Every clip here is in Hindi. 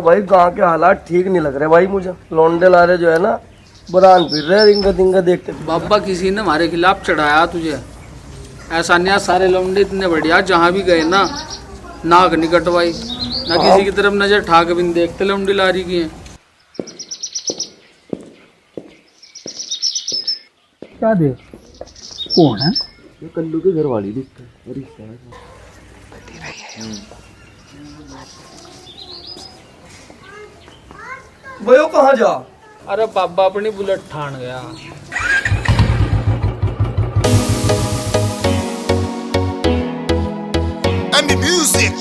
भाई गांव के हालात ठीक नहीं लग रहे भाई मुझे। लौंडे लारे जो है ना बुरान फिर रहे रिंगा दिंगा देखते। बाबा किसी ने हमारे खिलाफ चढ़ाया तुझे। ऐसा नहीं, सारे लौंडे इतने बढ़िया, जहाँ भी गए ना नाक नहीं कटवाई, ना किसी की तरफ नजर ठाक भी नहीं देखते लौंडी लारी की है। क्या दे? कौन है? ये कल्लू के घर वाली दिखता है। भयो कहाँ जा? अरे बाबा अपनी बुलेट ठान गया। And the music.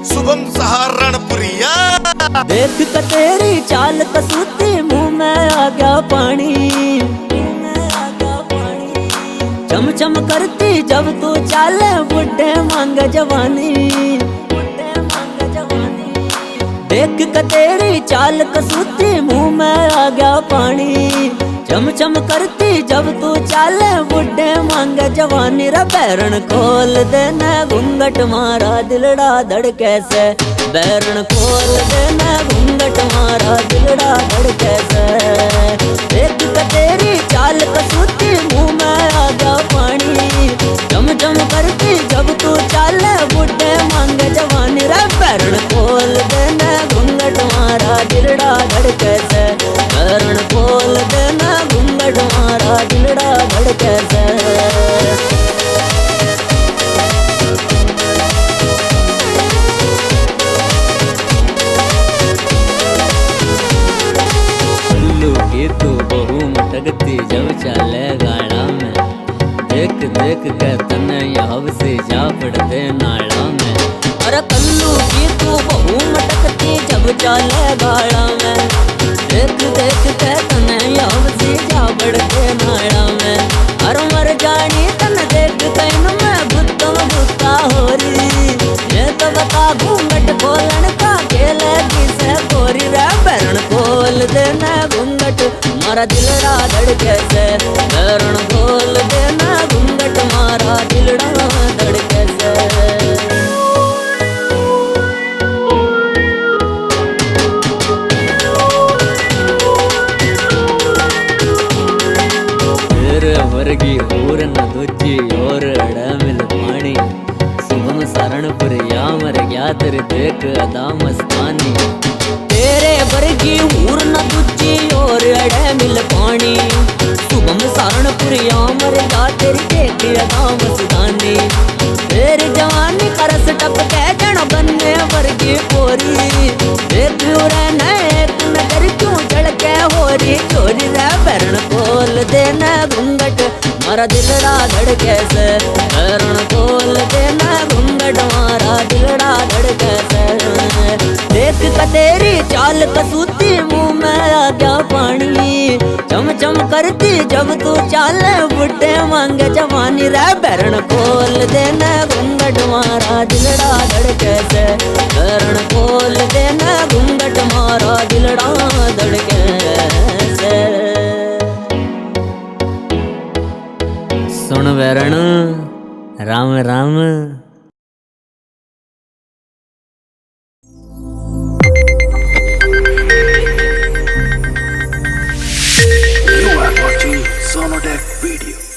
शुभम सहारणपुरिया। देख के तेरी चाल कसूती मुंह में आ गया पानी। चम चम करती जब तू चाले बुढ़े मांग जवानी। देख के तेरी चाल कसूती मुंह में आ गया पानी। चम चम करती जब तू चाले बुढ़े मांग जवानी। रे बैरन खोल देना घूंघट मारा दिलड़ा धड़के से। बैरन खोल देना घूंघट मारा दिलड़ा धड़के से। देख के तेरी चाल कसूती मुंह में आ गया पानी। चम चम करती जब तू चाले बुढ़े मांग जवानी। रे बैरन खोल देना घूंघट मारा दिलड़ा धड़के से। बैरन खोल देना घूंघट मारा दिलड़ा धड़के से। तू बहु मटकती जब चले गाड़ा में। देख देख के तने यहाँ से जा पड़ते नाला में। अरे कल्लू की तू बहु मटकती जब चले गाड़ा में। देख देख के तने यहाँ से जा पड़ते नाला में। अरे मर जानी तन देख कैन में गुत्ता हो रही। ये तो बता घूंघट खोलन का खेल किसे गोरी। रे बैरन खोल देना घूंघट मारा दिलड़ा धड़के से। बैरन खोल देना घूंघट मारा दिलड़ा धड़के से। तेरे वर्गी और न दूजी और अड़ा मिल पानी। शुभम सहारणपुर या मर गया तेरे देख अदा मस्तानी। तेरे वर्गी हूर न दूजी और अड़े मिल पानी। शुभम सहारणपुर या मर गया तेरी देख अदा मस्तानी। तेरी जवानी करस टप के जन बनने वर्गी पोरी। देख रहना एक नजर क्यों झड़के होरी चोरी। रे बैरन खोल देना घूंघट मारा दिलड़ा धड़के से। बैरन खोल देना घूंघट मारा दिलड़ा धड़के से। देख के तेरी चाल कसूती मुंह में आ गया पानी। चम चम करती जब तू चाले बुढ़े मांगे जवानी। रे बैरन खोल देना घूंघट मारा दिलड़ा धड़के से। बैरन खोल देना घूंघट मारा दिलड़ा धड़के से। सुन बैरन Ram Ram. You are watching Sonodec video.